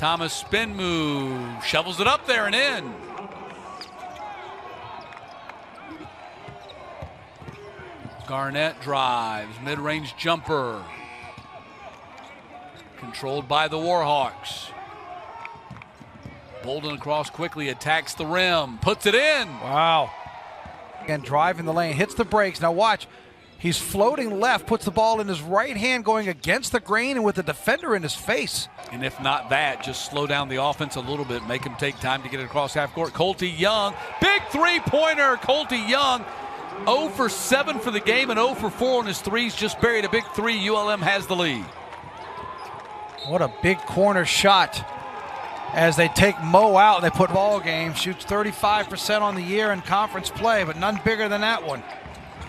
Thomas spin move, shovels it up there and in. Garnett drives, mid-range jumper. Controlled by the Warhawks. Bolden across quickly, attacks the rim, puts it in. Wow. And driving the lane, hits the brakes. Now watch, he's floating left, puts the ball in his right hand going against the grain and with the defender in his face. And if not that, just slow down the offense a little bit, make him take time to get it across half court. Colty Young, big three-pointer. Colty Young, 0 for 7 for the game and 0 for 4 on his threes. Just buried a big three. ULM has the lead. What a big corner shot as they take Mo out. They put ball game, shoots 35% on the year in conference play, but none bigger than that one.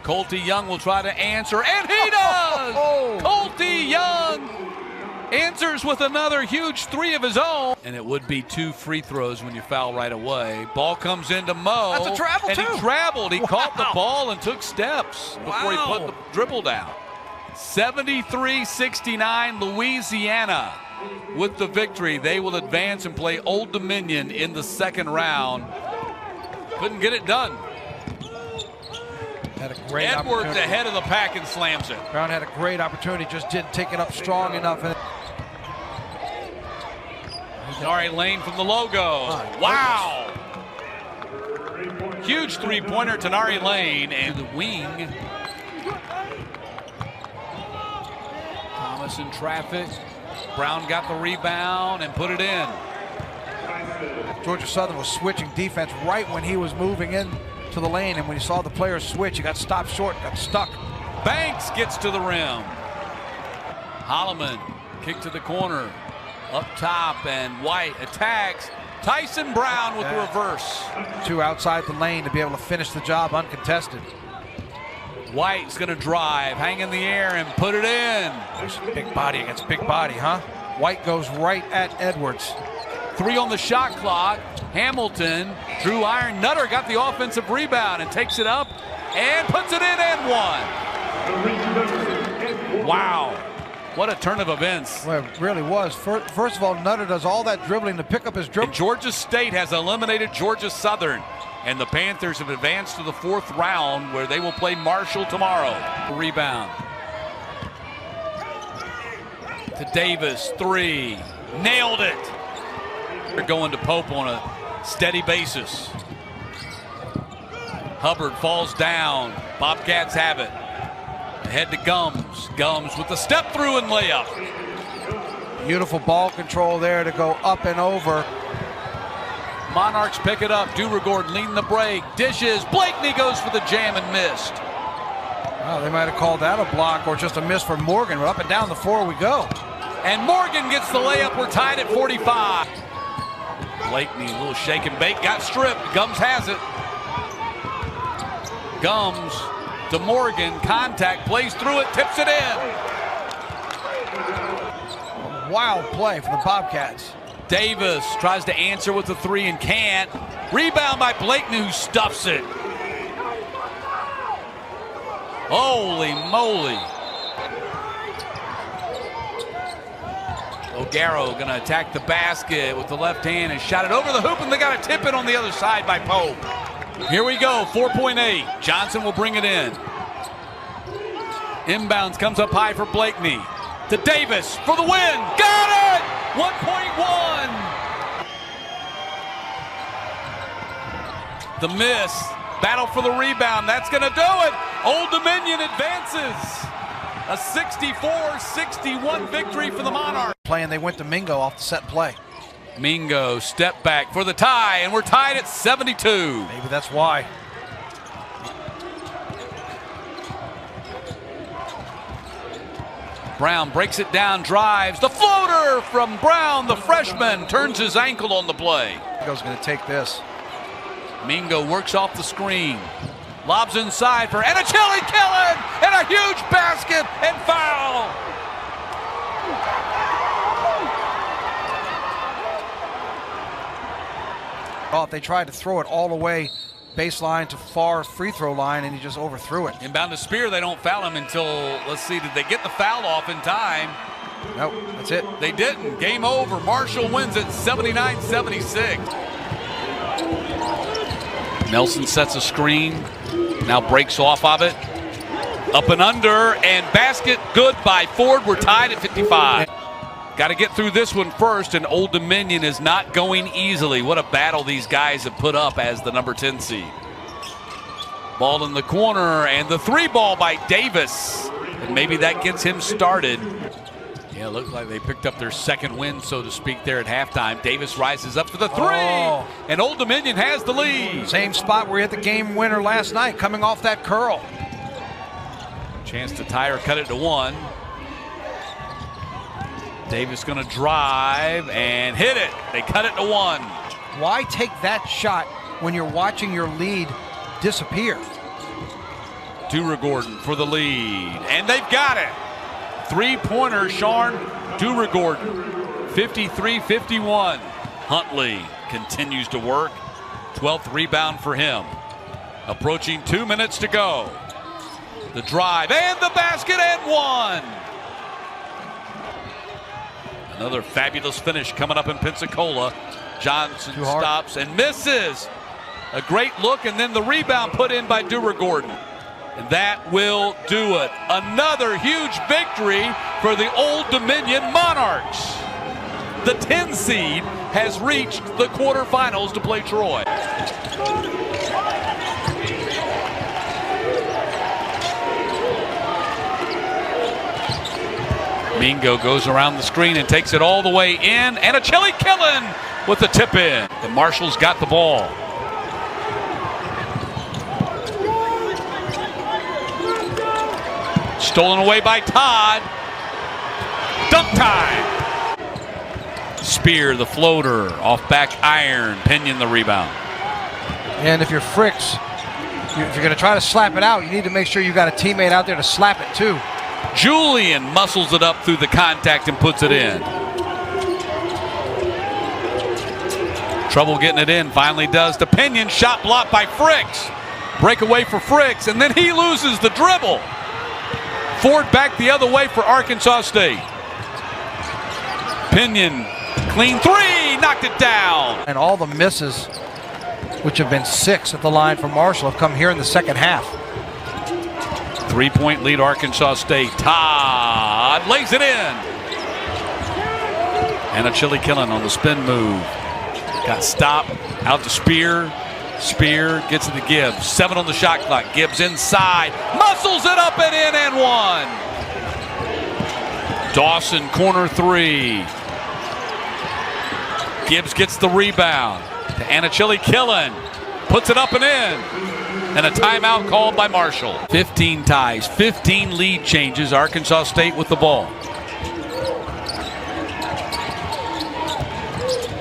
Colty Young will try to answer, and he does! Colty Young answers with another huge three of his own. And it would be 2 free throws when you foul right away. Ball comes into Mo. That's a travel, and too. He traveled. He caught the ball and took steps before he put the dribble down. 73-69, Louisiana with the victory. They will advance and play Old Dominion in the second round. Couldn't get it done. Had a great Edwards opportunity. ahead of the pack and slams it. Brown had a great opportunity, just didn't take it up strong enough. Tenari Lane from the logo. Wow. Huge three-pointer, Tenari Lane, and the wing. Thomas in traffic. Brown got the rebound and put it in. Georgia Southern was switching defense right when he was moving in to the lane, and when he saw the players switch, he got stopped short, got stuck. Banks gets to the rim. Holloman, kick to the corner. Up top, and White attacks. Tyson Brown with the reverse. 2 outside the lane to be able to finish the job uncontested. White's gonna drive, hang in the air, and put it in. Big body against big body, huh? White goes right at Edwards. 3 on the shot clock. Hamilton, Drew Iron Nutter got the offensive rebound and takes it up and puts it in and 1. Wow, what a turn of events. Well, it really was. First of all, Nutter does all that dribbling to pick up his dribble. And Georgia State has eliminated Georgia Southern, and the Panthers have advanced to the 4th round where they will play Marshall tomorrow. Rebound to Davis, 3, nailed it. They're going to Pope on a steady basis. Hubbard falls down. Bobcats have it. Ahead to Gums. Gums with the step through and layup. Beautiful ball control there to go up and over. Monarchs pick it up. Duragord leading the break. Dishes. Blakeney goes for the jam and missed. Well, they might have called that a block or just a miss for Morgan, but up and down the floor we go. And Morgan gets the layup. We're tied at 45. Blakeney, a little shake and bake, got stripped. Gums has it. Gums to Morgan, contact, plays through it, tips it in. A wild play for the Bobcats. Davis tries to answer with the 3 and can't. Rebound by Blakeney, who stuffs it. Holy moly. O'Garo going to attack the basket with the left hand and shot it over the hoop, and they got a tip in on the other side by Pope. Here we go, 4.8. Johnson will bring it in. Inbounds comes up high for Blakeney. To Davis for the win. Got it! 1.1. The miss. Battle for the rebound. That's going to do it. Old Dominion advances. A 64-61 victory for the Monarchs. And they went to Mingo off the set play. Mingo step back for the tie, and we're tied at 72. Maybe that's why. Brown breaks it down, drives. The floater from Brown, the freshman, turns his ankle on the play. Mingo's going to take this. Mingo works off the screen. Lobs inside for Anachili Killen, and a huge basket and foul. Oh, if they tried to throw it all the way baseline to far free throw line, and he just overthrew it. Inbound to Spear, they don't foul him until, let's see, did they get the foul off in time? Nope, that's it. They didn't. Game over. Marshall wins it 79-76. Nelson sets a screen. Now breaks off of it. Up and under, and basket good by Ford. We're tied at 55. Got to get through this one first, and Old Dominion is not going easily. What a battle these guys have put up as the number 10 seed. Ball in the corner, and the three ball by Davis. And maybe that gets him started. Yeah, it looks like they picked up their second win, so to speak, there at halftime. Davis rises up for the three, and Old Dominion has the lead. Same spot where he hit the game winner last night, coming off that curl. Chance to tie or cut it to one. Davis going to drive and hit it. They cut it to one. Why take that shot when you're watching your lead disappear? Dura-Gordon for the lead, and they've got it. Three-pointer, Sean Dura-Gordon, 53-51. Huntley continues to work. 12th rebound for him. Approaching 2 minutes to go. The drive and the basket and one. Another fabulous finish coming up in Pensacola. Johnson stops and misses. A great look, and then the rebound put in by Dura-Gordon. And that will do it. Another huge victory for the Old Dominion Monarchs. The 10 seed has reached the quarterfinals to play Troy. Mingo goes around the screen and takes it all the way in. And a Chili Killen with the tip in. The Marshall's got the ball. Stolen away by Todd. Dunk time. Spear, the floater, off back iron. Pinion the rebound. And if you're Fricks, if you're going to try to slap it out, you need to make sure you got a teammate out there to slap it too. Julian muscles it up through the contact and puts it in. Trouble getting it in, finally does to Pinion. Shot blocked by Fricks. Breakaway for Fricks, and then he loses the dribble. Ford back the other way for Arkansas State. Pinion, clean three, knocked it down. And all the misses, which have been 6 at the line for Marshall, have come here in the second half. 3-point lead, Arkansas State. Todd lays it in. And a Chili Killen on the spin move. Got stopped, out to Spear. Spear gets it to Gibbs. 7 on the shot clock. Gibbs inside. Muscles it up and in and one. Dawson, corner three. Gibbs gets the rebound. To Anachili Killen. Puts it up and in. And a timeout called by Marshall. 15 ties, 15 lead changes. Arkansas State with the ball.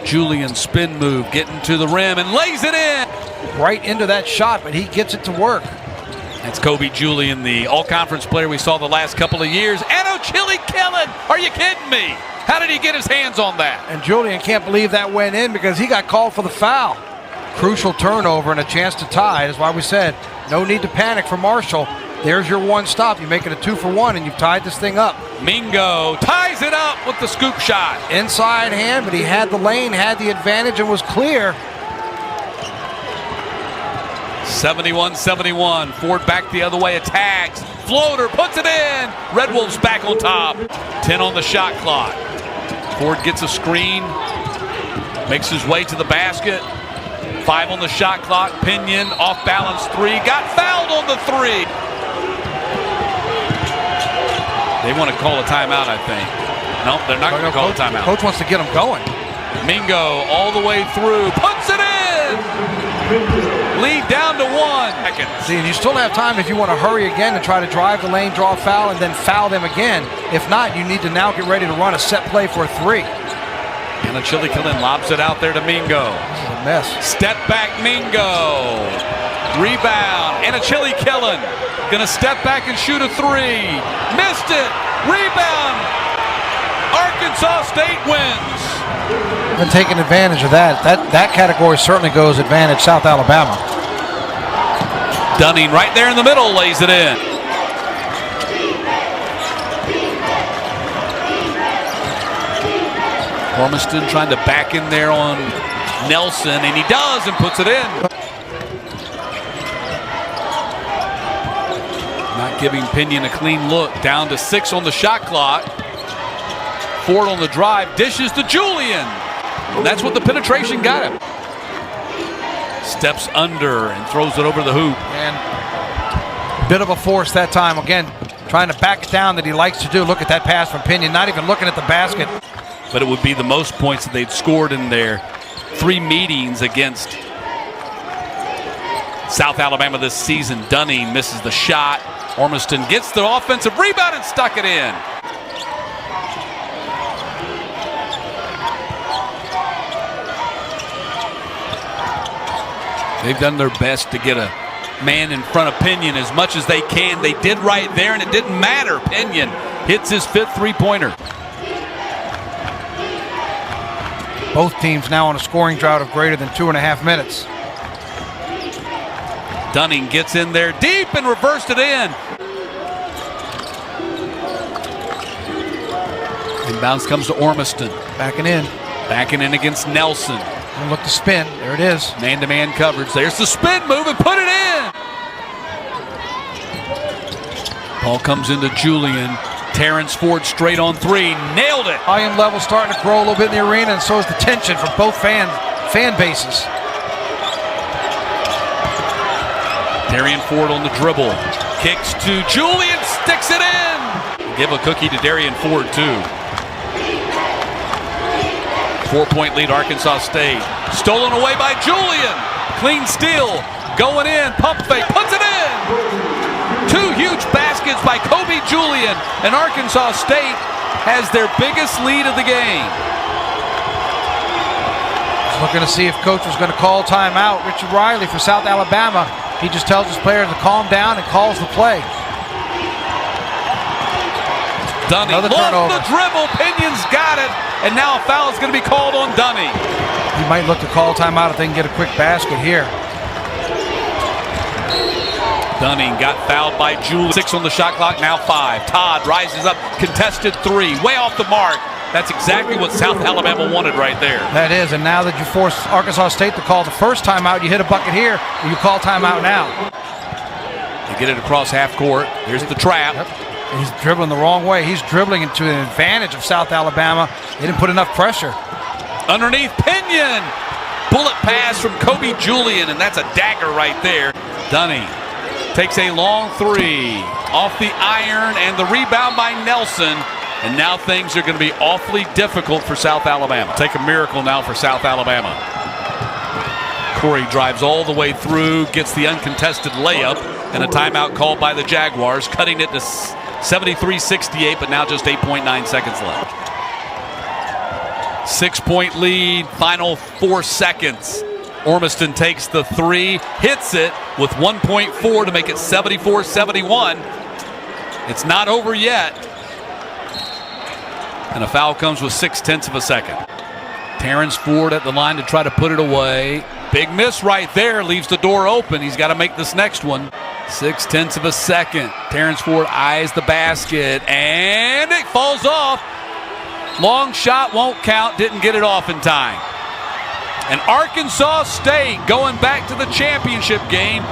Julian spin move, getting to the rim and lays it in. Right into that shot, but he gets it to work. That's Kobe Julian, the all-conference player we saw the last couple of years. And Chili Killen, are you kidding me? How did he get his hands on that? And Julian can't believe that went in because he got called for the foul. Crucial turnover and a chance to tie. That's why we said no need to panic for Marshall. There's your one stop. You make it a 2-for-1 and you've tied this thing up. Mingo ties it up with the scoop shot. Inside hand, but he had the lane, had the advantage, and was clear. 71-71. Ford back the other way, attacks. Floater, puts it in. Red Wolves back on top. 10 on the shot clock. Ford gets a screen. Makes his way to the basket. 5 on the shot clock. Pinion, off balance three. Got fouled on the three. They want to call a timeout, I think. No, they're not going to call a timeout. Coach wants to get them going. Mingo all the way through. Puts it in. Lead down to 1. See, and you still have time if you want to hurry again and try to drive the lane, draw a foul, and then foul them again. If not, you need to now get ready to run a set play for a 3. And Chili Killen lobs it out there to Mingo. This is a mess. Step back Mingo. Rebound. And Chili Killen gonna step back and shoot a 3. Missed it. Rebound. Arkansas State wins. And taking advantage of that. That category certainly goes advantage South Alabama. Dunning right there in the middle lays it in. Ormiston trying to back in there on Nelson, and he does and puts it in. Not giving Pinion a clean look. Down to 6 on the shot clock. Ford on the drive, dishes to Julian. And that's what the penetration got him. Steps under and throws it over the hoop. And bit of a force that time. Again, trying to back it down that he likes to do. Look at that pass from Pinion, not even looking at the basket. But it would be the most points that they'd scored in their 3 meetings against South Alabama this season. Dunning misses the shot. Ormiston gets the offensive rebound and stuck it in. They've done their best to get a man in front of Pinion as much as they can. They did right there, and it didn't matter. Pinion hits his 5th three-pointer. Both teams now on a scoring drought of greater than 2.5 minutes. Dunning gets in there deep and reversed it in. Inbounds comes to Ormiston. Backing in. Backing in against Nelson. And look to spin. There it is. Man-to-man coverage. There's the spin move and put it in. Ball comes into Julian. Terrence Ford straight on 3. Nailed it. Volume level starting to grow a little bit in the arena, and so is the tension from both fan bases. Darian Ford on the dribble. Kicks to Julian. Sticks it in. Give a cookie to Darian Ford, too. 4-point lead, Arkansas State. Stolen away by Julian. Clean steal. Going in. Pump fake. Puts it in. 2 huge baskets by Kobe Julian. And Arkansas State has their biggest lead of the game. Just looking to see if coach was going to call timeout. Richard Riley for South Alabama. He just tells his players to calm down and calls the play. Dunning lost the dribble. Pinion's got it. And now a foul is going to be called on Dunning. He might look to call timeout if they can get a quick basket here. Dunning got fouled by Julian. 6 on the shot clock, now 5. Todd rises up, contested 3, way off the mark. That's exactly what South Alabama wanted right there. That is, and now that you force Arkansas State to call the first timeout, you hit a bucket here, and you call timeout now. They get it across half court. Here's the trap. Yep. He's dribbling the wrong way. He's dribbling into an advantage of South Alabama. They didn't put enough pressure. Underneath Pinion. Bullet pass from Kobe Julian, and that's a dagger right there. Dunning takes a long 3 off the iron, and the rebound by Nelson. And now things are going to be awfully difficult for South Alabama. Take a miracle now for South Alabama. Corey drives all the way through, gets the uncontested layup, and a timeout called by the Jaguars, cutting it to 73-68, but now just 8.9 seconds left. 6-point lead, final 4 seconds. Ormiston takes the 3, hits it with 1.4 to make it 74-71. It's not over yet. And a foul comes with 0.6 of a second. Terrence Ford at the line to try to put it away. Big miss right there, leaves the door open. He's got to make this next one. 0.6 of a second. Terrence Ford eyes the basket, and it falls off. Long shot won't count, didn't get it off in time. And Arkansas State going back to the championship game.